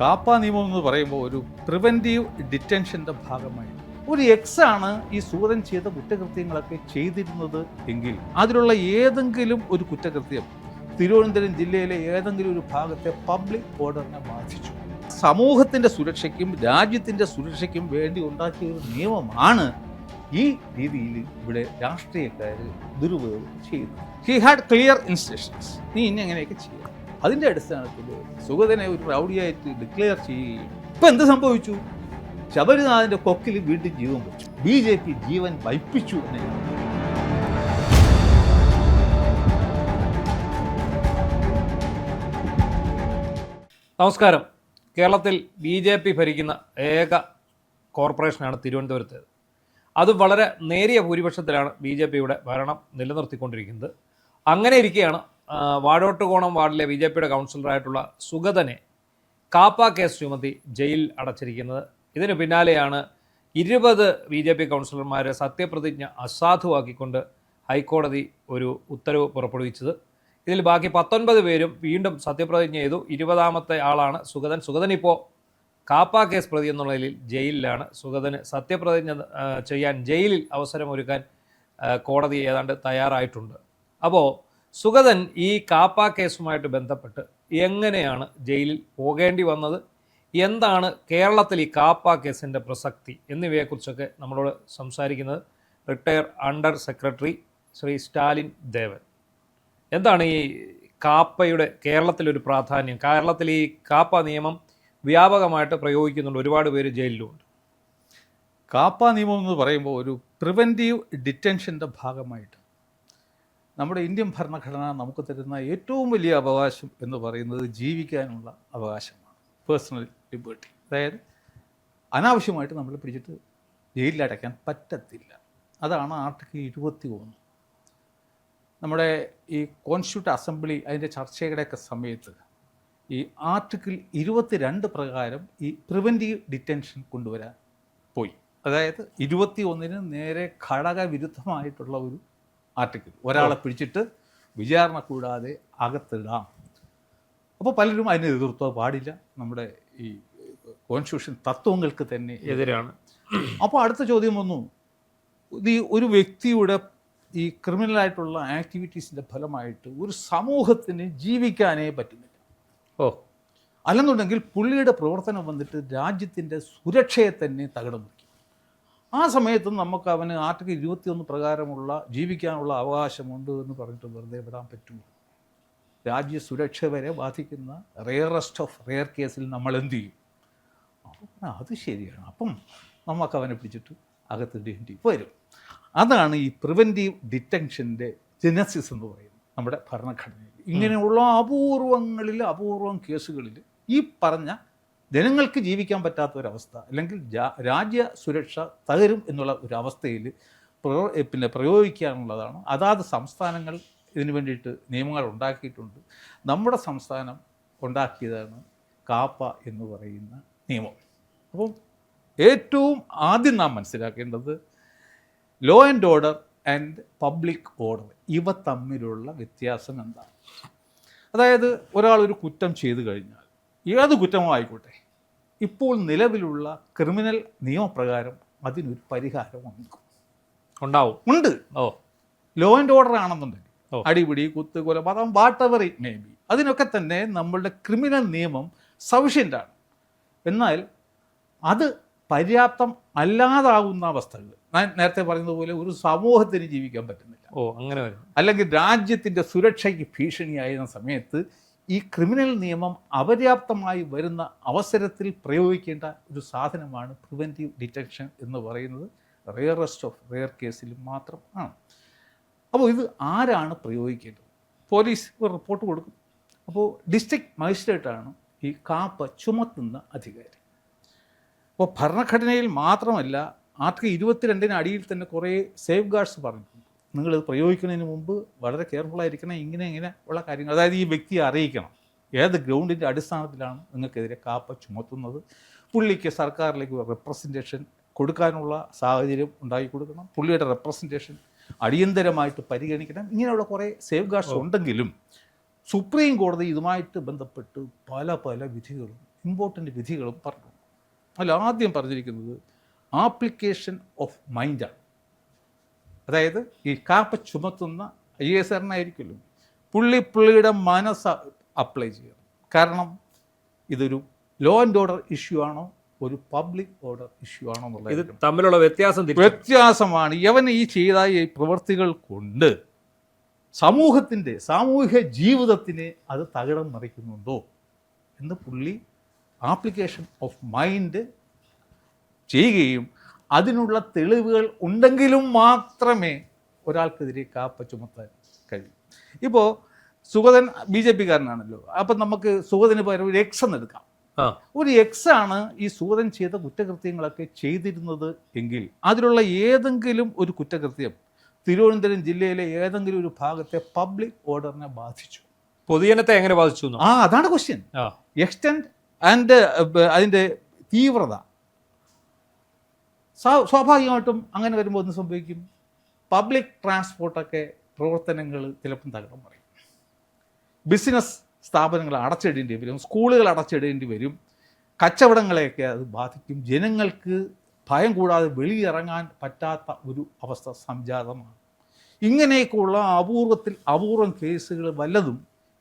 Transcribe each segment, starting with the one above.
കാപ്പ നിയമം എന്ന് പറയുമ്പോൾ ഒരു പ്രിവെൻറ്റീവ് ഡിറ്റൻഷൻ്റെ ഭാഗമായി ഒരു ആണ് ഈ സൂതൻ ചെയ്ത കുറ്റകൃത്യങ്ങളൊക്കെ ചെയ്തിരുന്നത് എങ്കിൽ അതിലുള്ള ഏതെങ്കിലും ഒരു കുറ്റകൃത്യം തിരുവനന്തപുരം ജില്ലയിലെ ഏതെങ്കിലും ഒരു ഭാഗത്തെ പബ്ലിക് ഓർഡറിനെ ബാധിച്ചു. സമൂഹത്തിൻ്റെ സുരക്ഷയ്ക്കും രാജ്യത്തിൻ്റെ സുരക്ഷയ്ക്കും വേണ്ടി ഉണ്ടാക്കിയ ഒരു നിയമമാണ് ഈ രീതിയിൽ ഇവിടെ രാഷ്ട്രീയക്കാർ ദുരുപയോഗം ചെയ്യുന്നു. ഹി ഹാഡ് ക്ലിയർ ഇൻസ്ട്രക്ഷൻസ്, നീ ഇനി അങ്ങനെയൊക്കെ ചെയ്യാം. അതിൻ്റെ അടിസ്ഥാനത്തിൽ സുഗതനെ ഒരു റൗഡിയായിട്ട് ഡിക്ലെയർ ചെയ്യുകയും ഇപ്പം എന്ത് സംഭവിച്ചു? ശബരിനാഥിൻ്റെ കൊക്കിൽ വീണ്ടും ജീവൻ വെച്ചു. BJP ജീവൻ വയ്പ്പിച്ചു എന്നാണ്. നമസ്കാരം. കേരളത്തിൽ BJP ഭരിക്കുന്ന ഏക കോർപ്പറേഷനാണ് തിരുവനന്തപുരത്തേത്. അത് വളരെ നേരിയ ഭൂരിപക്ഷത്തിലാണ് BJPയുടെ ഭരണം നിലനിർത്തിക്കൊണ്ടിരിക്കുന്നത്. അങ്ങനെ ഇരിക്കെയാണ് വാഴോട്ടുകോണം വാർഡിലെ BJPയുടെ കൗൺസിലറായിട്ടുള്ള സുഗതനെ കാപ്പ കേസ് ചുമത്തി ജയിലിൽ അടച്ചിരിക്കുന്നത്. ഇതിന് പിന്നാലെയാണ് 20 BJP കൗൺസിലർമാരെ സത്യപ്രതിജ്ഞ അസാധുവാക്കിക്കൊണ്ട് ഹൈക്കോടതി ഒരു ഉത്തരവ് പുറപ്പെടുവിച്ചത്. ഇതിൽ ബാക്കി 19 പേരും വീണ്ടും സത്യപ്രതിജ്ഞ ചെയ്തു. 20ാമത്തെ ആളാണ് സുഗതൻ. സുഗതൻ ഇപ്പോൾ കാപ്പ കേസ് പ്രതി എന്നുള്ളതിൽ ജയിലിലാണ്. സുഗതന് സത്യപ്രതിജ്ഞ ചെയ്യാൻ ജയിലിൽ അവസരമൊരുക്കാൻ കോടതി ഏതാണ്ട് തയ്യാറായിട്ടുണ്ട്. അപ്പോൾ സുഗതൻ ഈ കാപ്പ കേസുമായിട്ട് ബന്ധപ്പെട്ട് എങ്ങനെയാണ് ജയിലിൽ പോകേണ്ടി വന്നത്, എന്താണ് കേരളത്തിൽ ഈ കാപ്പ കേസിൻ്റെ പ്രസക്തി എന്നിവയെക്കുറിച്ചൊക്കെ നമ്മളോട് സംസാരിക്കുന്നത് retire under secretary Shri Stalin Devan. എന്താണ് ഈ കാപ്പയുടെ കേരളത്തിലൊരു പ്രാധാന്യം? കേരളത്തിൽ ഈ കാപ്പ നിയമം വ്യാപകമായിട്ട് പ്രയോഗിക്കുന്നുണ്ട്, ഒരുപാട് പേര് ജയിലിലുമുണ്ട്. കാപ്പ നിയമം എന്ന് പറയുമ്പോൾ ഒരു പ്രിവെൻറ്റീവ് ഡിറ്റൻഷൻ്റെ ഭാഗമായിട്ട് നമ്മുടെ ഇന്ത്യൻ ഭരണഘടന നമുക്ക് തരുന്ന ഏറ്റവും വലിയ അവകാശം എന്ന് പറയുന്നത് ജീവിക്കാനുള്ള അവകാശമാണ്, പേഴ്സണൽ ലിബർട്ടി. അതായത് അനാവശ്യമായിട്ട് നമ്മൾ പിടിച്ചിട്ട് ജയിലിലടയ്ക്കാൻ പറ്റത്തില്ല. അതാണ് ആർട്ടിക്കിൾ 21. നമ്മുടെ ഈ കോൺസ്റ്റിറ്റ്യൂട്ട് അസംബ്ലി അതിൻ്റെ ചർച്ചയുടെയൊക്കെ സമയത്ത് ഈ ആർട്ടിക്കിൾ 22 പ്രകാരം ഈ പ്രിവെൻറ്റീവ് ഡിറ്റൻഷൻ കൊണ്ടുവരാൻ പോയി. അതായത് 21-ന് നേരെ ഘടകവിരുദ്ധമായിട്ടുള്ള ഒരു ആർട്ടിക്കിൾ. ഒരാളെ പിടിച്ചിട്ട് വിചാരണ കൂടാതെ അകത്തിടാം. അപ്പോൾ പലരും അതിന് എതിർത്തോ പാടില്ല, നമ്മുടെ ഈ കോൺസ്റ്റിറ്റ്യൂഷൻ തത്വങ്ങൾക്ക് തന്നെ എതിരാണ്. അപ്പോൾ അടുത്ത ചോദ്യം വന്നു, ഈ ഒരു വ്യക്തിയുടെ ഈ ക്രിമിനലായിട്ടുള്ള ആക്ടിവിറ്റീസിൻ്റെ ഫലമായിട്ട് ഒരു സമൂഹത്തിന് ജീവിക്കാനേ പറ്റുന്നില്ല. അല്ലെന്നുണ്ടെങ്കിൽ പുള്ളിയുടെ പ്രവർത്തനം വന്നിട്ട് രാജ്യത്തിൻ്റെ സുരക്ഷയെ തന്നെ തകിടം മറിക്കും. ആ സമയത്തും നമുക്ക് അവന് ആർട്ടിക്കിൾ 21 പ്രകാരമുള്ള ജീവിക്കാനുള്ള അവകാശമുണ്ട് എന്ന് പറഞ്ഞിട്ട് വെറുതെ വിടാൻ പറ്റുമോ? രാജ്യ സുരക്ഷ വരെ ബാധിക്കുന്ന റെയറസ്റ്റ് ഓഫ് റെയർ കേസിൽ നമ്മൾ എന്ത് ചെയ്യും? അപ്പോൾ അത് ശരിയാണ്, അപ്പം നമുക്ക് അവനെ പിടിച്ചിട്ട് അകത്തിടേണ്ടി വരും. അതാണ് ഈ പ്രിവെൻറ്റീവ് ഡിറ്റൻഷൻ്റെ ജനസിസ് എന്ന് പറയുന്നത് നമ്മുടെ ഭരണഘടനയിൽ. ഇങ്ങനെയുള്ള അപൂർവം കേസുകളിൽ ഈ പറഞ്ഞ ജനങ്ങൾക്ക് ജീവിക്കാൻ പറ്റാത്ത ഒരവസ്ഥ, അല്ലെങ്കിൽ രാജ്യ സുരക്ഷ തകരും എന്നുള്ള ഒരു അവസ്ഥയിൽ പ്രയോഗിക്കാനുള്ളതാണ്. അതാത് സംസ്ഥാനങ്ങൾ ഇതിനു വേണ്ടിയിട്ട് നിയമങ്ങൾ ഉണ്ടാക്കിയിട്ടുണ്ട്. നമ്മുടെ സംസ്ഥാനം ഉണ്ടാക്കിയതാണ് കാപ്പ എന്ന് പറയുന്ന നിയമം. അപ്പം ഏറ്റവും ആദ്യം നാം മനസ്സിലാക്കേണ്ടത് law and order and public order, ഇവ തമ്മിലുള്ള വ്യത്യാസം എന്താണ്? അതായത് ഒരാൾ ഒരു കുറ്റം ചെയ്തു കഴിഞ്ഞാൽ, ഏത് കുറ്റമോ ആയിക്കോട്ടെ, ഇപ്പോൾ നിലവിലുള്ള ക്രിമിനൽ നിയമപ്രകാരം അതിനൊരു പരിഹാരം ഉണ്ട്. ലോ ആൻഡ് ഓർഡർ ആണെന്നുണ്ടെങ്കിൽ അടിപിടി, കുത്ത്, കൊലപാതകം, what ever it may be, അതിനൊക്കെ തന്നെ നമ്മളുടെ ക്രിമിനൽ നിയമം സഫിഷ്യൻ്റാണ്. എന്നാൽ അത് പര്യാപ്തം അല്ലാതാകുന്ന അവസ്ഥകൾ, ഞാൻ നേരത്തെ പറയുന്നതുപോലെ ഒരു സമൂഹത്തിന് ജീവിക്കാൻ പറ്റുന്നില്ല, അങ്ങനെ അല്ലെങ്കിൽ രാജ്യത്തിൻ്റെ സുരക്ഷയ്ക്ക് ഭീഷണിയായിരുന്ന സമയത്ത് ഈ ക്രിമിനൽ നിയമം അപര്യാപ്തമായി വരുന്ന അവസരത്തിൽ പ്രയോഗിക്കേണ്ട ഒരു സാധനമാണ് പ്രിവെൻറ്റീവ് ഡിറ്റൻഷൻ എന്ന് പറയുന്നത്. റെയറസ്റ്റ് ഓഫ് റെയർ കേസിൽ മാത്രം ആണ്. അപ്പോൾ ഇത് ആരാണ് പ്രയോഗിക്കേണ്ടത്? പോലീസ് ഒരു റിപ്പോർട്ട് കൊടുക്കും. അപ്പോൾ ഡിസ്ട്രിക്ട് മജിസ്ട്രേറ്റാണ് ഈ കാപ്പ ചുമത്തുന്ന അധികാരി. അപ്പോൾ ഭരണഘടനയിൽ മാത്രമല്ല, ആർട്ടിക്കിൾ 22-ന് അടിയിൽ തന്നെ കുറേ സേഫ് ഗാർഡ്സ് പറഞ്ഞിട്ടുണ്ട്. നിങ്ങളിത് പ്രയോഗിക്കുന്നതിന് മുമ്പ് വളരെ കെയർഫുള്ളായിരിക്കണം, ഇങ്ങനെ ഉള്ള കാര്യങ്ങൾ. അതായത് ഈ വ്യക്തിയെ അറിയിക്കണം ഏത് ഗ്രൗണ്ടിൻ്റെ അടിസ്ഥാനത്തിലാണ് നിങ്ങൾക്കെതിരെ കാപ്പ ചുമത്തുന്നത്. പുള്ളിക്ക് സർക്കാരിലേക്ക് റെപ്രസെൻറ്റേഷൻ കൊടുക്കാനുള്ള സാഹചര്യം ഉണ്ടാക്കി കൊടുക്കണം. പുള്ളിയുടെ റെപ്രസെൻറ്റേഷൻ അടിയന്തരമായിട്ട് പരിഗണിക്കണം. ഇങ്ങനെയുള്ള കുറേ സേഫ് ഗാർഡ്സ് ഉണ്ടെങ്കിലും സുപ്രീം കോടതി ഇതുമായിട്ട് ബന്ധപ്പെട്ട് പല വിധികളും ഇമ്പോർട്ടൻ്റ് വിധികളും പറഞ്ഞു. അതിൽ ആദ്യം പറഞ്ഞിരിക്കുന്നത് ആപ്ലിക്കേഷൻ ഓഫ് മൈൻഡാണ്. അതായത് ഈ കാപ്പ ചുമത്തുന്ന IAS ആയിരിക്കുമല്ലോ, പുള്ളിയുടെ മനസ്സ് അപ്ലൈ ചെയ്യണം. കാരണം ഇതൊരു ലോ ആൻഡ് ഓർഡർ ഇഷ്യൂ ആണോ ഒരു പബ്ലിക് ഓർഡർ ഇഷ്യൂ ആണോ എന്നുള്ളത് ഇത് തമ്മിലുള്ള വ്യത്യാസമാണ്. യവൻ ഈ ചെയ്ത ഈ പ്രവൃത്തികൾ കൊണ്ട് സമൂഹത്തിൻ്റെ സാമൂഹ്യ ജീവിതത്തിനെ അത് തകിടം മറിക്കുന്നുണ്ടോ എന്ന് പുള്ളി ആപ്ലിക്കേഷൻ ഓഫ് മൈൻഡ് ചെയ്യുകയും അതിനുള്ള തെളിവുകൾ ഉണ്ടെങ്കിലും മാത്രമേ ഒരാൾക്കെതിരെ കാപ്പ ചുമത്താൻ കഴിയൂ. ഇപ്പോൾ സുഗതൻ BJP കാരനാണല്ലോ, അപ്പം നമുക്ക് സുഗതന് പകരം ഒരു എക്സ് എന്ന് എടുക്കാം. ഒരു എക്സ് ആണ് ഈ സുഗതൻ ചെയ്ത കുറ്റകൃത്യങ്ങളൊക്കെ ചെയ്തിരുന്നത് എങ്കിൽ അതിലുള്ള ഏതെങ്കിലും ഒരു കുറ്റകൃത്യം തിരുവനന്തപുരം ജില്ലയിലെ ഏതെങ്കിലും ഒരു ഭാഗത്തെ പബ്ലിക് ഓർഡറിനെ ബാധിച്ചു, പൊതുജനത്തെ എങ്ങനെ ബാധിച്ചു? അതാണ് ക്വസ്റ്റ്യൻ. എക്സ്റ്റെൻഡ് ആൻഡ് അതിൻ്റെ തീവ്രത. സ്വാഭാവികമായിട്ടും അങ്ങനെ വരുമ്പോൾ ഒന്ന് സംഭവിക്കും, പബ്ലിക് ട്രാൻസ്പോർട്ടൊക്കെ പ്രവർത്തനങ്ങൾ ചിലപ്പം തകിടം പറയും, ബിസിനസ് സ്ഥാപനങ്ങൾ അടച്ചിടേണ്ടി വരും, സ്കൂളുകൾ അടച്ചിടേണ്ടി വരും, കച്ചവടങ്ങളെയൊക്കെ അത് ബാധിക്കും, ജനങ്ങൾക്ക് ഭയം കൂടാതെ വെളിയിറങ്ങാൻ പറ്റാത്ത ഒരു അവസ്ഥ സംജാതമാണ്. ഇങ്ങനെയൊക്കെയുള്ള അപൂർവം കേസുകൾ വല്ലതും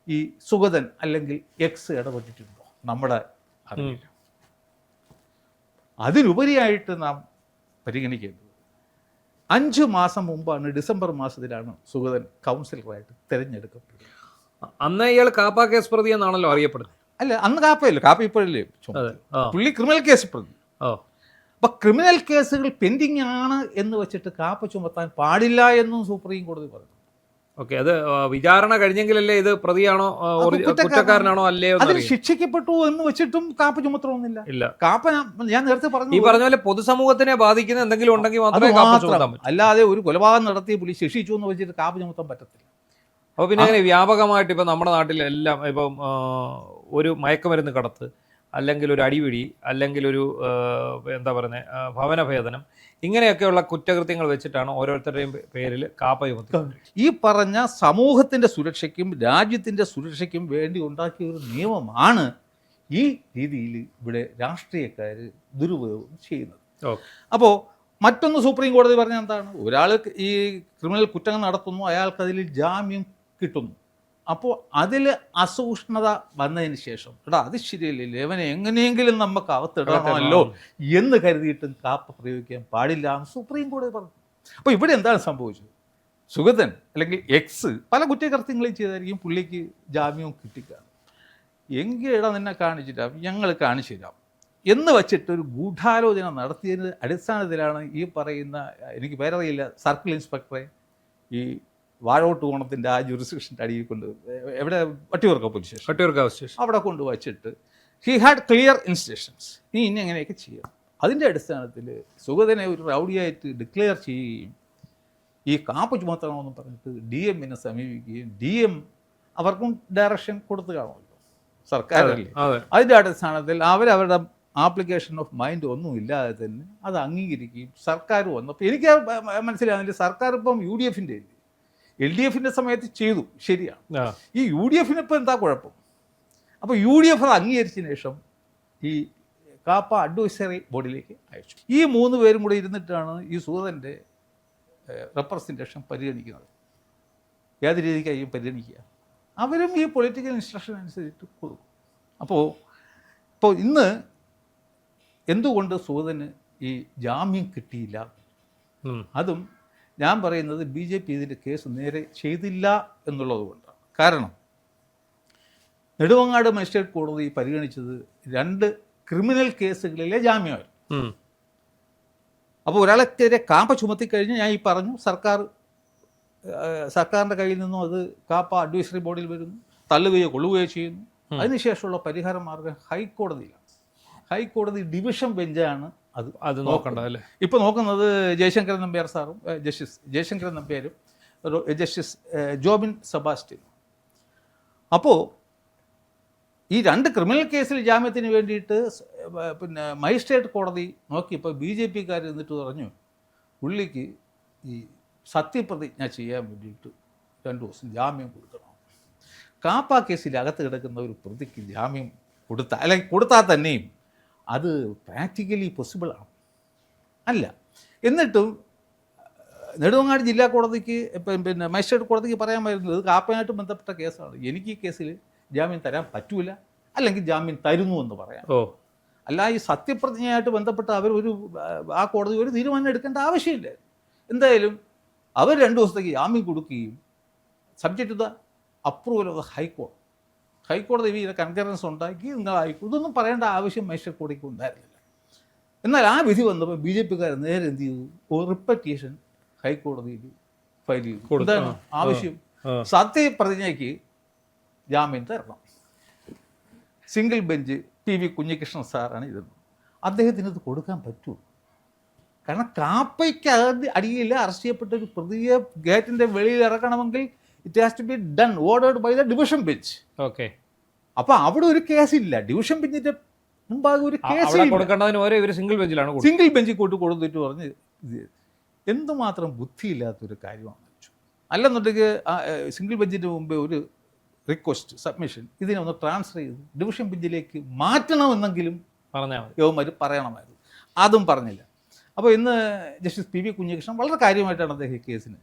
ഈ സുഗതൻ അല്ലെങ്കിൽ എക്സ് ഇടപെട്ടിട്ടുണ്ടോ നമ്മുടെ അറിവിൽ? അതിനുപരിയായിട്ട് നാം പരിഗണിക്കേണ്ടത് 5 മാസം മുമ്പാണ്, ഡിസംബർ മാസത്തിലാണ് സുഗതൻ കൗൺസിലറായിട്ട് തിരഞ്ഞെടുക്കപ്പെട്ടത്. അന്ന് ഇയാൾ കാപ്പ കേസ് പ്രതി എന്നാണല്ലോ അറിയപ്പെടുന്നത്. അല്ല, അന്ന് കാപ്പയല്ലോ, കാപ്പ ഇപ്പോഴല്ലേ പുള്ളി ക്രിമിനൽ കേസ് പ്രതി. അപ്പം ക്രിമിനൽ കേസുകൾ പെൻഡിങ് ആണ് എന്ന് വെച്ചിട്ട് കാപ്പ ചുമത്താൻ പാടില്ല എന്നും സുപ്രീം കോടതി പറഞ്ഞു. ഓക്കെ, അത് വിചാരണ കഴിഞ്ഞെങ്കിലല്ലേ ഇത് പ്രതിയാണോ കുറ്റക്കാരനാണോ അല്ലയോ അതിൽ ശിക്ഷിക്കപ്പെട്ടു എന്ന് വെച്ചിട്ടും കാപ്പ ചുമത്തണമെന്നില്ല. ഇല്ല, കാപ്പ ഞാൻ നേരത്തെ പറഞ്ഞു, ഈ പറഞ്ഞ പോലെ പൊതുസമൂഹത്തിനെ ബാധിക്കുന്ന എന്തെങ്കിലും ഉണ്ടെങ്കിൽ മാത്രമേ കാപ്പ ചുമത്താൻ പറ്റൂ. അല്ലാതെ ഒരു കൊലപാതകം നടത്തി പുള്ളി ശിക്ഷിച്ചു എന്ന് വെച്ചിട്ട് കാപ്പ ചുമത്താൻ പറ്റത്തില്ല. അപ്പോൾ പിന്നെ അങ്ങനെ വ്യാപകമായിട്ട് ഇപ്പം നമ്മുടെ നാട്ടിലെല്ലാം ഇപ്പം ഒരു മയക്കുമരുന്ന് കടത്ത്, അല്ലെങ്കിൽ ഒരു അടിപിടി, അല്ലെങ്കിൽ ഒരു എന്താ പറയുന്നത് ഭവനഭേദനം, ഇങ്ങനെയൊക്കെയുള്ള കുറ്റകൃത്യങ്ങൾ വെച്ചിട്ടാണ് ഓരോരുത്തരുടെയും പേരിൽ കാപ്പ ചുമത്തുന്നത്. ഈ പറഞ്ഞ സമൂഹത്തിൻ്റെ സുരക്ഷയ്ക്കും രാജ്യത്തിൻ്റെ സുരക്ഷയ്ക്കും വേണ്ടി ഉണ്ടാക്കിയ ഒരു നിയമമാണ് ഈ രീതിയിൽ ഇവിടെ രാഷ്ട്രീയക്കാർ ദുരുപയോഗം ചെയ്യുന്നത്. അപ്പോൾ മറ്റൊന്ന് സുപ്രീം കോടതി പറഞ്ഞ എന്താണ്, ഒരാൾ ഈ ക്രിമിനൽ കുറ്റങ്ങൾ നടത്തുന്നു, അയാൾക്കതിൽ ജാമ്യം കിട്ടുന്നു. അപ്പോൾ അതിൽ അസൂക്ഷ്മത വന്നതിന് ശേഷം അത് ശരിയല്ലേ, അവനെ എങ്ങനെയെങ്കിലും നമുക്ക് അകത്തിടണമല്ലോ എന്ന് കരുതിയിട്ടും കാപ്പ പ്രയോഗിക്കാൻ പാടില്ല എന്ന് സുപ്രീം കോടതി പറഞ്ഞു. അപ്പോൾ ഇവിടെ എന്താണ് സംഭവിച്ചത്? സുഗതൻ അല്ലെങ്കിൽ എക്സ് പല കുറ്റകൃത്യങ്ങളും ചെയ്തായിരിക്കും, പുള്ളിക്ക് ജാമ്യവും കിട്ടിക്കാണ്. എങ്കിൽ നിന്നെ കാണിച്ചിട്ടാ ഞങ്ങൾ കാണിച്ചു തരാം എന്ന് വച്ചിട്ട് ഒരു ഗൂഢാലോചന നടത്തിയതിന് അടിസ്ഥാനത്തിലാണ് ഈ പറയുന്ന, എനിക്ക് പേരറിയില്ല, സർക്കിൾ ഇൻസ്പെക്ടറെ ഈ വാഴോട്ട് കോണത്തിൻ്റെ ആ ജുറിസ്ഡിക്ഷൻ്റെ അടിയിൽ കൊണ്ട് എവിടെ വട്ടിയൂർക്കാവ് പോലീസ് സ്റ്റേഷൻ അവിടെ കൊണ്ട് വച്ചിട്ട് ഹി ഹാഡ് ക്ലിയർ ഇൻസ്ട്രക്ഷൻസ്, നീ ഇനി എങ്ങനെയൊക്കെ ചെയ്യാം. അതിൻ്റെ അടിസ്ഥാനത്തിൽ സുഗതനെ ഒരു റൗഡിയായിട്ട് ഡിക്ലെയർ ചെയ്യുകയും ഈ കാപ്പ് ചുമത്തണമെന്ന് പറഞ്ഞിട്ട് DM സമീപിക്കുകയും DM അവർക്കും ഡയറക്ഷൻ കൊടുത്തു കാണുമല്ലോ സർക്കാരല്ലേ. അതിൻ്റെ അടിസ്ഥാനത്തിൽ അവരവരുടെ ആപ്ലിക്കേഷൻ ഓഫ് മൈൻഡ് ഒന്നും ഇല്ലാതെ തന്നെ അത് അംഗീകരിക്കുകയും സർക്കാർ വന്നപ്പോൾ എനിക്ക് മനസ്സിലാകുന്നില്ല, സർക്കാർ ഇപ്പം UDFൻ്റെ LDFൻ്റെ സമയത്ത് ചെയ്തു, ശരിയാണ്. ഈ UDFന് ഇപ്പോൾ എന്താ കുഴപ്പം? അപ്പോൾ UDF അത് അംഗീകരിച്ചതിന് ശേഷം ഈ കാപ്പ അഡ്വൈസറി ബോർഡിലേക്ക് അയച്ചു. ഈ 3 പേരും കൂടെ ഇരുന്നിട്ടാണ് ഈ സുഗതൻ്റെ റെപ്രസെൻറ്റേഷൻ പരിഗണിക്കുന്നത്. ഏത് രീതിക്കായിരിക്കും പരിഗണിക്കുക? അവരും ഈ പൊളിറ്റിക്കൽ ഇൻസ്ട്രക്ഷൻ അനുസരിച്ച് കൊടുക്കും. അപ്പോൾ ഇന്ന് എന്തുകൊണ്ട് സുഗതന് ഈ ജാമ്യം കിട്ടിയില്ല? അതും ഞാൻ പറയുന്നത് BJP ഇതിൻ്റെ കേസ് നേരെ ചെയ്തില്ല എന്നുള്ളത് കൊണ്ടാണ്. കാരണം നെടുമങ്ങാട് മജിസ്ട്രേറ്റ് കോടതി പരിഗണിച്ചത് 2 ക്രിമിനൽ കേസുകളിലെ ജാമ്യമായിരുന്നു. അപ്പോൾ ഒരാളെതിരെ കാപ്പ ചുമത്തിക്കഴിഞ്ഞ് ഞാൻ ഈ പറഞ്ഞു, സർക്കാരിൻ്റെ കയ്യിൽ നിന്നും അത് കാപ്പ അഡ്വൈസറി ബോർഡിൽ വരുന്നു, തള്ളുകയോ കൊള്ളുകയോ ചെയ്യുന്നു. അതിനുശേഷമുള്ള പരിഹാര മാർഗം ഹൈക്കോടതിയിലാണ്. ഹൈക്കോടതി ഡിവിഷൻ ബെഞ്ചാണ് അത് നോക്കേണ്ടത് അല്ലേ. ഇപ്പോൾ നോക്കുന്നത് ജയശങ്കരൻ നമ്പ്യാർ സാറും ജസ്റ്റിസ് ജയശങ്കരൻ നമ്പ്യാരും ജസ്റ്റിസ് ജോബിൻ സെബാസ്റ്റ്യനും. അപ്പോൾ ഈ 2 ക്രിമിനൽ കേസിൽ ജാമ്യത്തിന് വേണ്ടിയിട്ട് പിന്നെ മജിസ്ട്രേറ്റ് കോടതി നോക്കിയപ്പോൾ BJPക്കാർ എന്നിട്ട് പറഞ്ഞു പുള്ളിക്ക് ഈ സത്യപ്രതിജ്ഞ ചെയ്യാൻ വേണ്ടിയിട്ട് 2 ദിവസം ജാമ്യം കൊടുക്കണം. കാപ്പ കേസിൽ അകത്ത് കിടക്കുന്ന ഒരു പ്രതിക്ക് ജാമ്യം അല്ലെങ്കിൽ കൊടുത്താൽ തന്നെയും അത് പ്രാക്ടിക്കലി പോസിബിൾ ആണ് അല്ല. എന്നിട്ടും നെടുമങ്ങാട് ജില്ലാ കോടതിക്ക് പിന്നെ മജിസ്ട്രേറ്റ് കോടതിക്ക് പറയാൻ വരുന്നത് കാപ്പയുമായിട്ട് ബന്ധപ്പെട്ട കേസാണ്, എനിക്ക് ഈ കേസിൽ ജാമ്യം തരാൻ പറ്റൂല, അല്ലെങ്കിൽ ജാമ്യം തരുന്നു എന്ന് പറയാം. അല്ല ഈ സത്യപ്രതിജ്ഞയായിട്ട് ബന്ധപ്പെട്ട് അവർ ആ കോടതി ഒരു തീരുമാനം എടുക്കേണ്ട ആവശ്യമില്ല. എന്തായാലും അവർ 2 ദിവസത്തേക്ക് ജാമ്യം കൊടുക്കുകയും subject to the approval of the ഹൈക്കോടതി ഇതിൻ്റെ കൺകറൻസ് ഉണ്ടാക്കി നിങ്ങൾ ഇതൊന്നും പറയേണ്ട ആവശ്യം മജിസ്ട്രേറ്റ് കോടതിക്ക് ഉണ്ടായിരുന്നില്ല. എന്നാൽ ആ വിധി വന്നപ്പോൾ BJP-കാർ നേരെ എന്ത് ചെയ്തു, റിപ്പറ്റീഷൻ ഹൈക്കോടതിയിൽ ഫയൽ ചെയ്തു. എന്താണ് ആവശ്യം? സത്യപ്രതിജ്ഞയ്ക്ക് ജാമ്യം തരണം. സിംഗിൾ ബെഞ്ച് PV കുഞ്ഞികൃഷ്ണൻ സാറാണ് ഇതെന്ന്. അദ്ദേഹത്തിന് ഇത് കൊടുക്കാൻ പറ്റുമോ? കാരണം കാപ്പയ്ക്ക് അടിയിൽ അറസ്റ്റ് ചെയ്യപ്പെട്ട ഒരു പ്രതിയെ ഗേറ്റിൻ്റെ വെളിയിൽ ഇറക്കണമെങ്കിൽ it has to be done ordered by the division bench. Okay. അപ്പോൾ അവിടെ ഒരു കേസില്ല, ഡിവിഷൻ ബെഞ്ചിൻ്റെ മുമ്പാകെ ഒരു കേസ് സിംഗിൾ ബെഞ്ചിൽ കൊടുത്തിട്ട് പറഞ്ഞ് എന്തുമാത്രം ബുദ്ധിയില്ലാത്തൊരു കാര്യമാണ്. അല്ലെന്നുണ്ടെങ്കിൽ സിംഗിൾ ബെഞ്ചിൻ്റെ മുമ്പേ ഒരു റിക്വസ്റ്റ് സബ്മിഷൻ ഇതിനെ ഒന്ന് ട്രാൻസ്ഫർ ചെയ്ത് ഡിവിഷൻ ബെഞ്ചിലേക്ക് മാറ്റണമെന്നെങ്കിലും യവന്മാർ പറയണമായിരുന്നു. അതും പറഞ്ഞില്ല. അപ്പോൾ ഇന്ന് ജസ്റ്റിസ് PV കുഞ്ഞികൃഷ്ണൻ വളരെ കാര്യമായിട്ടാണ് അദ്ദേഹം ഈ കേസിന്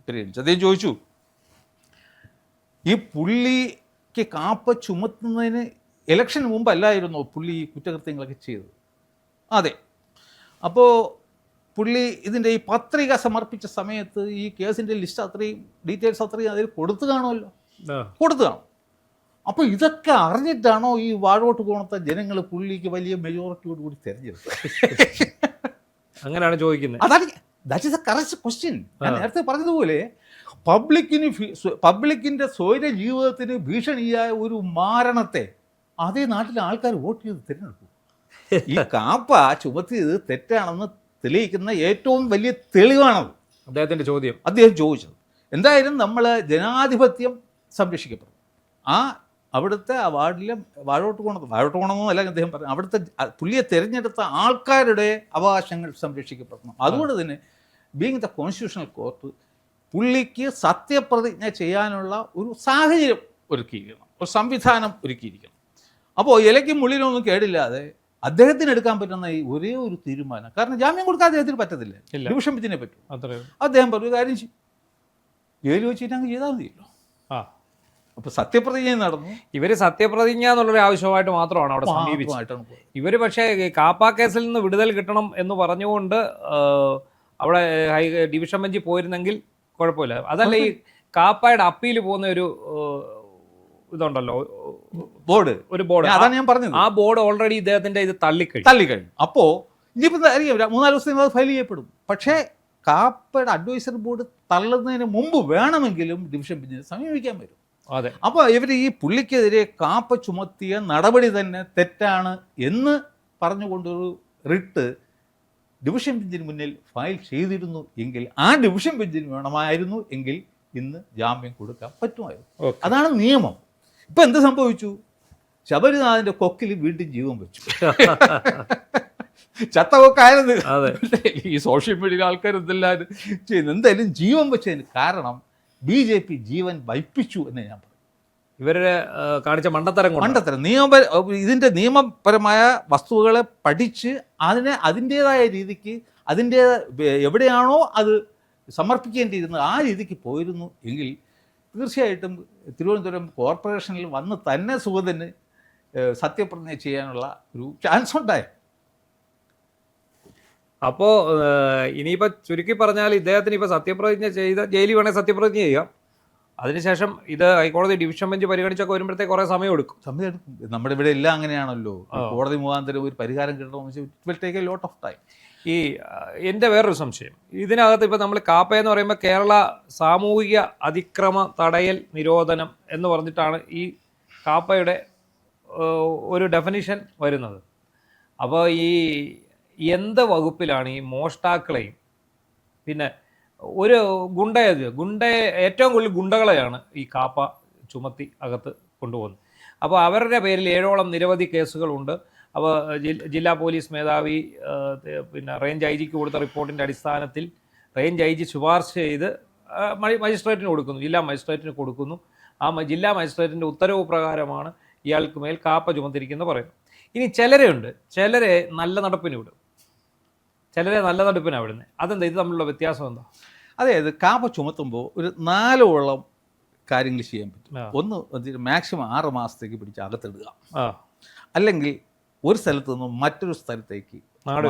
പരിഗണിച്ചത്. അദ്ദേഹം ചോദിച്ചു, ഈ പുള്ളിക്ക് കാപ്പ ചുമത്തുന്നതിന് ഇലക്ഷന് മുമ്പല്ലായിരുന്നോ പുള്ളി ഈ കുറ്റകൃത്യങ്ങളൊക്കെ ചെയ്തത്? അതെ. അപ്പോൾ പുള്ളി ഇതിൻ്റെ ഈ പത്രിക സമർപ്പിച്ച സമയത്ത് ഈ കേസിൻ്റെ ലിസ്റ്റ് അത്രയും ഡീറ്റെയിൽസ് അത്രയും അതിൽ കൊടുത്തു കാണുമല്ലോ, കൊടുത്തു കാണും. അപ്പോൾ ഇതൊക്കെ അറിഞ്ഞിട്ടാണോ ഈ വാഴോട്ട് കോണത്തെ ജനങ്ങൾ പുള്ളിക്ക് വലിയ മെജോറിറ്റിയോട് കൂടി തിരഞ്ഞെടുത്തത്? അങ്ങനെയാണ് ചോദിക്കുന്നത്. അതാണ് that is A correct question. ഞാൻ നേരത്തെ പറഞ്ഞതുപോലെ പബ്ലിക്കിൻ്റെ സ്വൈര ജീവിതത്തിന് ഭീഷണിയായ ഒരു മാരണത്തെ അതേ നാട്ടിലെ ആൾക്കാർ വോട്ട് ചെയ്ത് തിരഞ്ഞെടുക്കും. ഈ കാപ്പ ചുമത്തിയത് തെറ്റാണെന്ന് തെളിയിക്കുന്ന ഏറ്റവും വലിയ തെളിവാണത് അദ്ദേഹത്തിൻ്റെ ചോദ്യം. അദ്ദേഹം ചോദിച്ചത് എന്തായാലും നമ്മൾ ജനാധിപത്യം സംരക്ഷിക്കപ്പെടും. അവിടുത്തെ ആ വാർഡിലെ വാഴോട്ട് കോണമെന്നല്ല അദ്ദേഹം പറഞ്ഞു, അവിടുത്തെ പുള്ളിയെ തിരഞ്ഞെടുത്ത ആൾക്കാരുടെ അവകാശങ്ങൾ സംരക്ഷിക്കപ്പെടണം. അതുകൊണ്ട് തന്നെ ബീങ് ദ കോൺസ്റ്റിറ്റ്യൂഷണൽ കോർട്ട് പുള്ളിക്ക് സത്യപ്രതിജ്ഞ ചെയ്യാനുള്ള ഒരു സാഹചര്യം ഒരുക്കിയിരിക്കണം, ഒരു സംവിധാനം ഒരുക്കിയിരിക്കണം. അപ്പോൾ ഇലയ്ക്കും മുള്ളിനൊന്നും കേടില്ലാതെ അദ്ദേഹത്തിന് എടുക്കാൻ പറ്റുന്ന ഈ ഒരേ ഒരു തീരുമാനം, കാരണം ജാമ്യം കൊടുക്കാൻ അദ്ദേഹത്തിന് പറ്റത്തില്ല, ഡിവിഷൻ ബെഞ്ചിനെ പറ്റും. അദ്ദേഹം പറഞ്ഞു കാര്യം ചെയ്യും, ജയിലിൽ വെച്ചിട്ട് അങ്ങ് ചെയ്താൽ മതിയല്ലോ. അപ്പോൾ സത്യപ്രതിജ്ഞ നടന്നു. ഇവർ സത്യപ്രതിജ്ഞ എന്നുള്ളൊരു ആവശ്യമായിട്ട് മാത്രമാണ് അവിടെ സമീപിച്ചത്. ഇവർ പക്ഷേ കാപ്പ കേസിൽ നിന്ന് വിടുതൽ കിട്ടണം എന്ന് പറഞ്ഞുകൊണ്ട് അവിടെ ഡിവിഷൻ ബെഞ്ചിൽ പോയിരുന്നെങ്കിൽ കുഴപ്പമില്ല. അതല്ല, ഈ കാപ്പയുടെ അപ്പീൽ പോകുന്ന ഒരു ഇതുണ്ടല്ലോ, ഒരു ബോർഡ്, അതാണ് ഞാൻ പറഞ്ഞത്. ആ ബോർഡ് ഓൾറെഡി ഇദ്ദേഹത്തിന്റെ ഇത് തള്ളിക്കഴിഞ്ഞു. അപ്പോൾ ഇനിയിപ്പോൾ അറിയാം 3-4 ദിവസത്തിൽ അത് ഫയൽ ചെയ്യപ്പെടും. പക്ഷേ കാപ്പയുടെ അഡ്വൈസറി ബോർഡ് തള്ളുന്നതിന് മുമ്പ് വേണമെങ്കിലും ഡിവിഷൻ ബെഞ്ചിനെ സമീപിക്കാൻ വരും. അതെ. അപ്പോൾ ഇവർ ഈ പുള്ളിക്കെതിരെ കാപ്പ ചുമത്തിയ നടപടി തന്നെ തെറ്റാണ് എന്ന് പറഞ്ഞുകൊണ്ടൊരു റിട്ട് ഡിവിഷൻ ബെഞ്ചിന് മുന്നിൽ ഫയൽ ചെയ്തിരുന്നു എങ്കിൽ ആ ഡിവിഷൻ ബെഞ്ചിന് വേണമായിരുന്നു എങ്കിൽ ഇന്ന് ജാമ്യം കൊടുക്കാൻ പറ്റുമായിരുന്നു. അതാണ് നിയമം. ഇപ്പം എന്ത് സംഭവിച്ചു? ശബരിനാഥിൻ്റെ കൊക്കിൽ വീണ്ടും ജീവൻ വെച്ചു. ചത്തവൊക്കായത് ഈ സോഷ്യൽ മീഡിയ ആൾക്കാർ എന്തെല്ലാം ചെയ്യുന്നു. എന്തായാലും ജീവൻ വെച്ചതിന് കാരണം BJP ജീവൻ വയ്പ്പിച്ചു എന്ന് ഞാൻ പറയും. ഇവരുടെ കാണിച്ച മണ്ടത്തരം ഇതിൻ്റെ നിയമപരമായ വസ്തുതകളെ പഠിച്ച് അതിൻ്റേതായ രീതിക്ക് എവിടെയാണോ അത് സമർപ്പിക്കേണ്ടിയിരുന്നത് ആ രീതിക്ക് പോയിരുന്നു എങ്കിൽ തീർച്ചയായിട്ടും തിരുവനന്തപുരം കോർപ്പറേഷനിൽ വന്ന് തന്നെ സുഗതന് സത്യപ്രതിജ്ഞ ചെയ്യാനുള്ള ഒരു ചാൻസ് ഉണ്ടായി. അപ്പോൾ ഇനിയിപ്പോൾ ചുരുക്കി പറഞ്ഞാൽ ഇദ്ദേഹത്തിന് ഇപ്പോൾ സത്യപ്രതിജ്ഞ ചെയ്ത ജയിലിൽ വേണേൽ സത്യപ്രതിജ്ഞ ചെയ്യാം. അതിനുശേഷം ഇത് ഹൈക്കോടതി ഡിവിഷൻ ബെഞ്ച് പരിഗണിച്ചൊക്കെ വരുമ്പോഴത്തേക്ക് കുറേ സമയം എടുക്കും. നമ്മുടെ ഇവിടെ എല്ലാം അങ്ങനെയാണല്ലോ. കോടതി മുഖാന്തരം ഒരു പരിഹാരം കിട്ടണമെന്ന് വെച്ചാൽ it will take a lot of time. ഈ എൻ്റെ വേറൊരു സംശയം, ഇതിനകത്ത് ഇപ്പോൾ നമ്മൾ കാപ്പ എന്ന് പറയുമ്പോൾ കേരള സാമൂഹിക അതിക്രമ തടയൽ നിരോധനം എന്ന് പറഞ്ഞിട്ടാണ് ഈ കാപ്പയുടെ ഒരു ഡെഫിനിഷൻ വരുന്നത്. അപ്പോൾ ഈ എന്ത് വകുപ്പിലാണ് ഈ മോഷ്ടാക്കളെയും പിന്നെ ഒരു ഏറ്റവും കൂടുതൽ ഗുണ്ടകളെയാണ് ഈ കാപ്പ ചുമത്തി അകത്ത് കൊണ്ടുപോകുന്നത്. അപ്പോൾ അവരുടെ പേരിൽ 7ഓളം നിരവധി കേസുകളുണ്ട്. അപ്പോൾ ജില്ലാ പോലീസ് മേധാവി പിന്നെ റേഞ്ച് IG കൊടുത്ത റിപ്പോർട്ടിൻ്റെ അടിസ്ഥാനത്തിൽ റേഞ്ച് IG ശുപാർശ ചെയ്ത് മജിസ്ട്രേറ്റിന് കൊടുക്കുന്നു, ജില്ലാ മജിസ്ട്രേറ്റിന് കൊടുക്കുന്നു. ആ ജില്ലാ മജിസ്ട്രേറ്റിൻ്റെ ഉത്തരവ് പ്രകാരമാണ് ഇയാൾക്ക് മേൽ കാപ്പ ചുമത്തിരിക്കുന്നു പറയുന്നു. ഇനി ചിലരെ നല്ല നടപ്പിന് വിടും, ചിലരെ നല്ല നടപ്പിനാണ് വിടുന്നത്. അതെന്താ, ഇത് തമ്മിലുള്ള വ്യത്യാസം എന്താ? അതായത് കാപ്പ ചുമത്തുമ്പോൾ ഒരു 4 കാര്യങ്ങൾ ചെയ്യാൻ പറ്റും. ആ. ഒന്ന് മാക്സിമം 6 മാസത്തേക്ക് പിടിച്ച് അകത്തിടുക, ആ, അല്ലെങ്കിൽ ഒരു സ്ഥലത്ത് നിന്നും മറ്റൊരു സ്ഥലത്തേക്ക്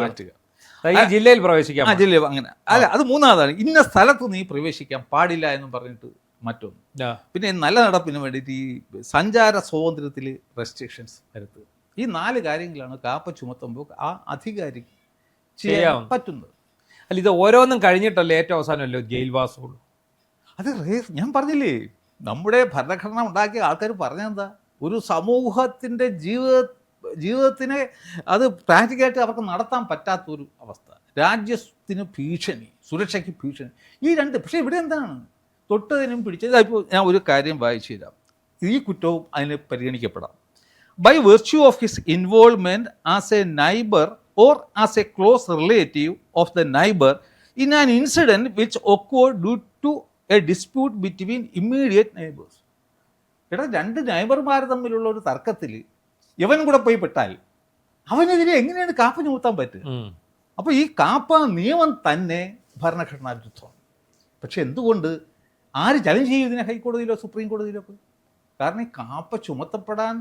മാറ്റുക. ഈ ജില്ലയിൽ പ്രവേശിക്കാം, ജില്ല അങ്ങനെ അല്ല, അത് മൂന്നാമതാണ്. ഇന്ന സ്ഥലത്ത് നീ പ്രവേശിക്കാൻ പാടില്ല എന്നും പറഞ്ഞിട്ട് മറ്റൊന്ന്. പിന്നെ നല്ല നടപ്പിന് വേണ്ടിയിട്ട് ഈ സഞ്ചാര സ്വാതന്ത്ര്യത്തിൽ റെസ്ട്രിക്ഷൻസ് വരുത്തുക. ഈ 4 കാര്യങ്ങളാണ് കാപ്പ ചുമത്തുമ്പോൾ ആ അധികാരി ചെയ്യാൻ പറ്റുന്നത്. അല്ല, ഇത് ഓരോന്നും കഴിഞ്ഞിട്ടല്ലേ ഏറ്റവും അവസാനമല്ലോ ജയിൽവാസമുള്ളൂ? അത് ഞാൻ പറഞ്ഞില്ലേ, നമ്മുടെ ഭരണഘടന ഉണ്ടാക്കിയ ആൾക്കാർ പറഞ്ഞെന്താ, ഒരു സമൂഹത്തിൻ്റെ ജീവിതത്തിനെ അത് പ്രാക്ടിക്കലായിട്ട് അവർക്ക് നടത്താൻ പറ്റാത്തൊരു അവസ്ഥ, രാജ്യത്തിന് ഭീഷണി, സുരക്ഷയ്ക്ക് ഭീഷണി, ഈ 2. പക്ഷേ ഇവിടെ എന്താണ് തൊട്ടതിനും പിടിച്ചത്? ഇപ്പോൾ ഞാൻ ഒരു കാര്യം വായിച്ചു തരാം. ഈ കുറ്റവും അതിന് പരിഗണിക്കപ്പെടാം. By virtue of his involvement as a neighbour or as a close relative of the neighbour in an incident which occurred due to a dispute between immediate neighbours. എടാ, 2 നൈബർമാർ തമ്മിലുള്ള ഒരു തർക്കത്തിൽ ഇവൻ കൂടെ പോയി പെട്ടാൽ അവനെതിരെ എങ്ങനെയാണ് കാപ്പ ചുമത്താൻ പറ്റുക? അപ്പോൾ ഈ കാപ്പ നിയമം തന്നെ ഭരണഘടനാ വിരുദ്ധമാണ്. പക്ഷെ എന്തുകൊണ്ട് ആര് ചലഞ്ച് ചെയ്യും ഇതിനെ? ഹൈക്കോടതിയിലോ സുപ്രീം കോടതിയിലോ പോയി. കാരണം ഈ കാപ്പ ചുമത്തപ്പെടാൻ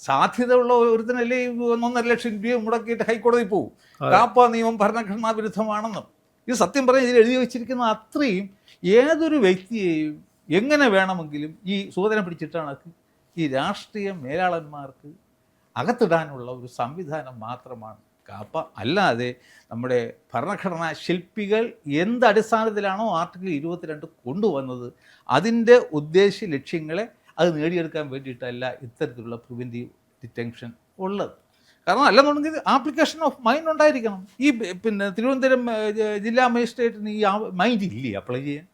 സാധ്യതയുള്ള ഒരുത്തിനല്ലേ 1.5 ലക്ഷം രൂപ മുടക്കിയിട്ട് ഹൈക്കോടതി പോകും, കാപ്പ നിയമം ഭരണഘടനാ വിരുദ്ധമാണെന്നും. ഇത് സത്യം പറഞ്ഞാൽ ഇതിൽ എഴുതി വെച്ചിരിക്കുന്ന അത്രയും ഏതൊരു വ്യക്തിയെയും എങ്ങനെ വേണമെങ്കിലും ഈ സൂചന പിടിച്ചിട്ടാണ് ഈ രാഷ്ട്രീയ മേലാളന്മാർക്ക് അകത്തിടാനുള്ള ഒരു സംവിധാനം മാത്രമാണ് കാപ്പ. അല്ലാതെ നമ്മുടെ ഭരണഘടനാ ശില്പികൾ എന്ത് അടിസ്ഥാനത്തിലാണോ ആർട്ടിക്കിൾ 22 കൊണ്ടുവന്നത് അതിൻ്റെ ഉദ്ദേശ ലക്ഷ്യങ്ങളെ അത് നേടിയെടുക്കാൻ വേണ്ടിയിട്ടല്ല ഇത്തരത്തിലുള്ള പ്രിവെൻറ്റീവ് ഡിറ്റൻഷൻ ഉള്ളത്. കാരണം അല്ലെന്നുണ്ടെങ്കിൽ ആപ്ലിക്കേഷൻ ഓഫ് മൈൻഡ് ഉണ്ടായിരിക്കണം. ഈ പിന്നെ തിരുവനന്തപുരം ജില്ലാ മജിസ്ട്രേറ്റിന് ഈ മൈൻഡ് ഇല്ലേ അപ്ലൈ ചെയ്യാൻ?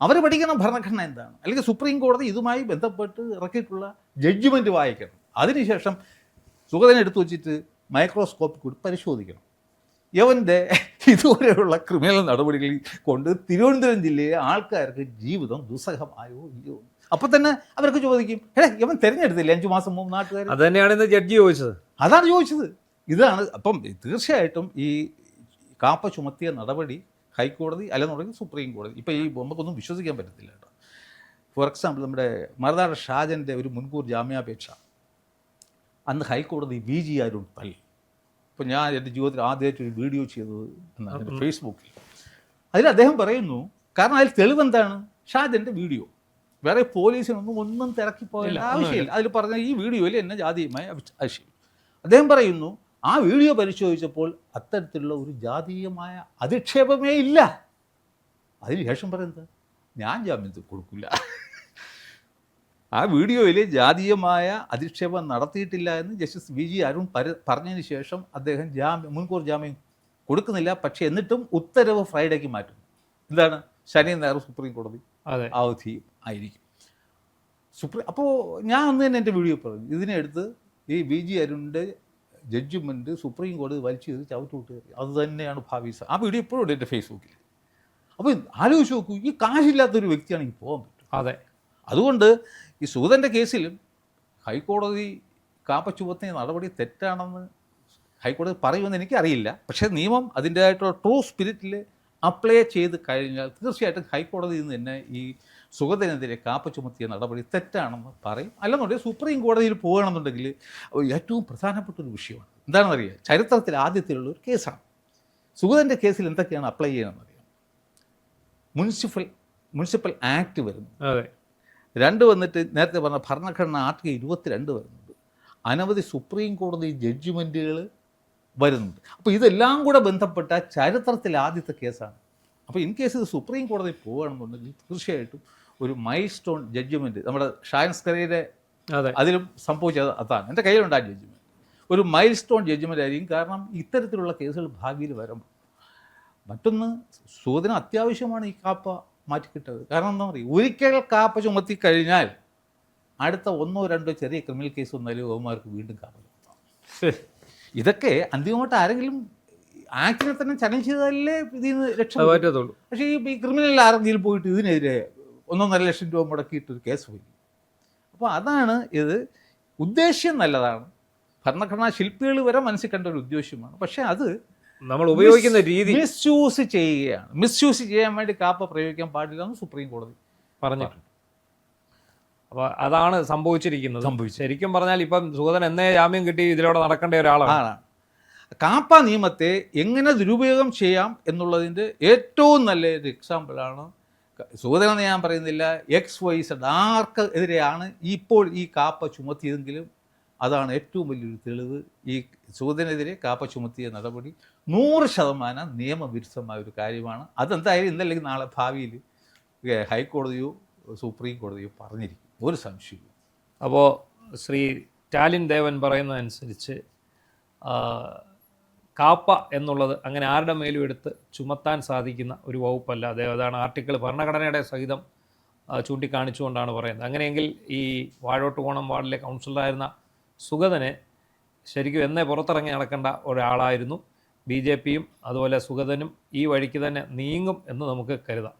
അവർ പഠിക്കണം ഭരണഘടന എന്താണ്, അല്ലെങ്കിൽ സുപ്രീം കോടതി ഇതുമായി ബന്ധപ്പെട്ട് ഇറക്കിയിട്ടുള്ള ജഡ്ജ്മെൻറ്റ് വായിക്കണം. അതിനുശേഷം സുഗതനെ എടുത്തു വച്ചിട്ട് മൈക്രോസ്കോപ്പിൽ കൂടി പരിശോധിക്കണം. യവൻ്റെ ഇതുവരെയുള്ള ക്രിമിനൽ നടപടികളിൽ കൊണ്ട് തിരുവനന്തപുരം ജില്ലയിലെ ആൾക്കാർക്ക് ജീവിതം ദുസ്സഹമായോ ഇല്ലയോ. അപ്പം തന്നെ അവർക്ക് ചോദിക്കും, ഇവൻ തിരഞ്ഞെടുത്തില്ലേ 5 മാസം മുമ്പ് നാട്ടുകാർ? അത് തന്നെയാണ് ഇന്ന് ജഡ്ജി ചോദിച്ചത്. അതാണ് ചോദിച്ചത്. ഇതാണ്. അപ്പം തീർച്ചയായിട്ടും ഈ കാപ്പ ചുമത്തിയ നടപടി ഹൈക്കോടതി അല്ലെന്നുണ്ടെങ്കിൽ സുപ്രീം കോടതി, ഇപ്പം ഈ നമുക്കൊന്നും വിശ്വസിക്കാൻ പറ്റത്തില്ല കേട്ടോ. ഫോർ എക്സാമ്പിൾ, നമ്മുടെ മറുനാട് ഷാജൻ്റെ ഒരു മുൻകൂർ ജാമ്യാപേക്ഷ അന്ന് ഹൈക്കോടതി VG അരുൺ തള്ളി. ഇപ്പോൾ ഞാൻ എൻ്റെ ജീവിതത്തിൽ ആദ്യമായിട്ട് ഒരു വീഡിയോ ചെയ്തത് എന്നാണ് എൻ്റെ ഫേസ്ബുക്കിൽ. അതിൽ അദ്ദേഹം പറയുന്നു, കാരണം അതിൽ തെളിവെന്താണ്? ഷാജൻ്റെ വീഡിയോ. വേറെ പോലീസിനൊന്നും തിരക്കിപ്പോയില്ല, ആവശ്യമില്ല. അതിൽ പറഞ്ഞ ഈ വീഡിയോയിൽ എന്നെ ജാതീയമായ ആവശ്യം. അദ്ദേഹം പറയുന്നു, ആ വീഡിയോ പരിശോധിച്ചപ്പോൾ അത്തരത്തിലുള്ള ഒരു ജാതീയമായ അധിക്ഷേപമേ ഇല്ല. അതിന് ശേഷം പറയുന്നത്, ഞാൻ ജാമ്യത്തിൽ കൊടുക്കില്ല. ആ വീഡിയോയിൽ ജാതീയമായ അധിക്ഷേപം നടത്തിയിട്ടില്ല എന്ന് ജസ്റ്റിസ് VG അരുൺ പറഞ്ഞതിന് ശേഷം അദ്ദേഹം മുൻകൂർ ജാമ്യം കൊടുക്കുന്നില്ല. പക്ഷേ എന്നിട്ടും ഉത്തരവ് ഫ്രൈഡേക്ക് മാറ്റും. എന്താണ്? ശനി ഞായർ സുപ്രീം കോടതി അവധി ആയിരിക്കും. അപ്പോൾ ഞാൻ അന്ന് തന്നെ എൻ്റെ വീഡിയോ പറഞ്ഞു, ഇതിനെടുത്ത് ഈ VG അരുണിൻ്റെ ജഡ്ജ്മെൻറ്റ് സുപ്രീം കോടതി വലിച്ചു ചെയ്ത് ചവിട്ടുവിട്ട് കയറി. അത് തന്നെയാണ് ഭാവി. ആ വീഡിയോ ഇപ്പോഴും ഉണ്ട് എൻ്റെ ഫേസ്ബുക്കിൽ. അപ്പോൾ ആലോചിച്ച് നോക്കൂ, ഈ കാശില്ലാത്തൊരു വ്യക്തിയാണെങ്കിൽ പോകാൻ പറ്റും. അതെ. അതുകൊണ്ട് ഈ സൂതൻ്റെ കേസിലും ഹൈക്കോടതി കാപ്പ ചുമത്തിയ നടപടി തെറ്റാണെന്ന് ഹൈക്കോടതി പറയുമെന്ന് എനിക്കറിയില്ല. പക്ഷേ നിയമം അതിൻ്റേതായിട്ടുള്ള ട്രൂ സ്പിരിറ്റിൽ അപ്ലൈ ചെയ്ത് കഴിഞ്ഞാൽ തീർച്ചയായിട്ടും ഹൈക്കോടതിയിൽ നിന്ന് തന്നെ ഈ സുഗതനെതിരെ കാപ്പ ചുമത്തിയ നടപടി തെറ്റാണെന്ന് പറയും. അല്ലെന്നുണ്ടെങ്കിൽ സുപ്രീം കോടതിയിൽ പോകണമെന്നുണ്ടെങ്കിൽ ഏറ്റവും പ്രധാനപ്പെട്ടൊരു വിഷയമാണ്. എന്താണെന്നറിയാം, ചരിത്രത്തിൽ ആദ്യത്തിലുള്ള ഒരു കേസാണ്. സുഗതൻ്റെ കേസിൽ എന്തൊക്കെയാണ് അപ്ലൈ ചെയ്യണമെന്നറിയാം. മുനിസിപ്പൽ ആക്ട് വരുന്നു. 2 വന്നിട്ട് നേരത്തെ പറഞ്ഞ ഭരണഘടന ആർട്ടിക്കിൾ 22 വരുന്നുണ്ട്. അനവധി സുപ്രീം കോടതി ജഡ്ജ്മെൻറ്റുകൾ വരുന്നുണ്ട്. അപ്പോൾ ഇതെല്ലാം കൂടെ ബന്ധപ്പെട്ട ചരിത്രത്തിൽ ആദ്യത്തെ കേസാണ്. അപ്പോൾ ഇൻ കേസ് ഇത് സുപ്രീം കോടതി പോവുകയാണെന്നുണ്ടെങ്കിൽ തീർച്ചയായിട്ടും ഒരു മൈൽ സ്റ്റോൺ ജഡ്ജ്മെൻറ്റ്, നമ്മുടെ ഷായൻസ്കറിയുടെ അതിലും സംഭവിച്ചത് അതാണ്. എൻ്റെ കയ്യിലുണ്ട് ആ ജഡ്ജ്മെൻറ്റ്. ഒരു മൈൽ സ്റ്റോൺ ജഡ്ജ്മെൻ്റ് ആയിരിക്കും. കാരണം ഇത്തരത്തിലുള്ള കേസുകൾ ഭാവിയിൽ വരുമ്പോൾ. മറ്റൊന്ന്, സൂചന അത്യാവശ്യമാണ് ഈ കാപ്പ മാറ്റിക്കിട്ടത്. കാരണം എന്താ പറയുക, ഒരിക്കൽ കാപ്പ ചുമത്തി കഴിഞ്ഞാൽ അടുത്ത 1 or 2 ചെറിയ ക്രിമിനൽ കേസ് വന്നാലും അവന്മാർക്ക് വീണ്ടും കാപ്പ ചുമത്താം. ഇതൊക്കെ അന്തിമമായിട്ട് ആരെങ്കിലും ആക്ടിനെ തന്നെ ചലഞ്ച് ചെയ്താലേ ഇതിൽ നിന്ന് രക്ഷപ്പെടത്തുള്ളൂ. പക്ഷേ ഈ ക്രിമിനൽ ആരെങ്കിലും പോയിട്ട് ഇതിനെതിരെ 1.5 ലക്ഷം രൂപ മുടക്കിയിട്ടൊരു കേസ് പോയി. അപ്പോൾ അതാണ് ഇത്. ഉദ്ദേശ്യം നല്ലതാണ്, ഭരണഘടനാ ശില്പികൾ വരെ മനസ്സിൽ കണ്ട ഒരു ഉദ്ദേശ്യമാണ്. പക്ഷേ അത് നമ്മൾ ഉപയോഗിക്കുന്ന രീതി മിസ്യൂസ് ചെയ്യുകയാണ്. മിസ്യൂസ് ചെയ്യാൻ വേണ്ടി കാപ്പ പ്രയോഗിക്കാൻ പാടില്ല എന്ന് സുപ്രീം കോടതി പറഞ്ഞിട്ടുണ്ട്. അപ്പോൾ അതാണ് സംഭവിച്ചിരിക്കുന്നത്. ശരിക്കും പറഞ്ഞാൽ ഇപ്പം സുഗതൻ എന്നേ ജാമ്യം കിട്ടി ഇതിലൂടെ നടക്കേണ്ട ഒരാളാണ്. കാപ്പ നിയമത്തെ എങ്ങനെ ദുരുപയോഗം ചെയ്യാം എന്നുള്ളതിൻ്റെ ഏറ്റവും നല്ലൊരു എക്സാമ്പിളാണ് സുഗതനെന്ന് ഞാൻ പറയുന്നില്ല, XYZ ആർക്ക് എതിരെയാണ് ഇപ്പോൾ ഈ കാപ്പ ചുമത്തിയതെങ്കിലും അതാണ് ഏറ്റവും വലിയൊരു തെളിവ്. ഈ സുഗതനെതിരെ കാപ്പ ചുമത്തിയ നടപടി 100% നിയമവിരുദ്ധമായ ഒരു കാര്യമാണ്. അതെന്തായാലും ഇന്നല്ലെങ്കിൽ നാളെ ഭാവിയിൽ ഹൈക്കോടതിയോ സുപ്രീം കോടതിയോ പറഞ്ഞിരിക്കും, ഒരു സംശയവും. അപ്പോൾ ശ്രീ സ്റ്റാലിൻ ദേവൻ പറയുന്നതനുസരിച്ച് കാപ്പ എന്നുള്ളത് അങ്ങനെ ആരുടെ മേലും എടുത്ത് ചുമത്താൻ സാധിക്കുന്ന ഒരു വകുപ്പല്ല. അതാണ് ആർട്ടിക്കിൾ ഭരണഘടനയുടെ സഹിതം ചൂണ്ടിക്കാണിച്ചുകൊണ്ടാണ് പറയുന്നത്. അങ്ങനെയെങ്കിൽ ഈ വാഴോട്ടുകോണം വാർഡിലെ കൗൺസിലറായിരുന്ന സുഗതനെ ശരിക്കും എന്നേ പുറത്തിറങ്ങി നടക്കേണ്ട ഒരാളായിരുന്നു. BJPയും അതുപോലെ സുഗതനും ഈ വഴിക്ക് തന്നെ നീങ്ങും എന്ന് നമുക്ക് കരുതാം.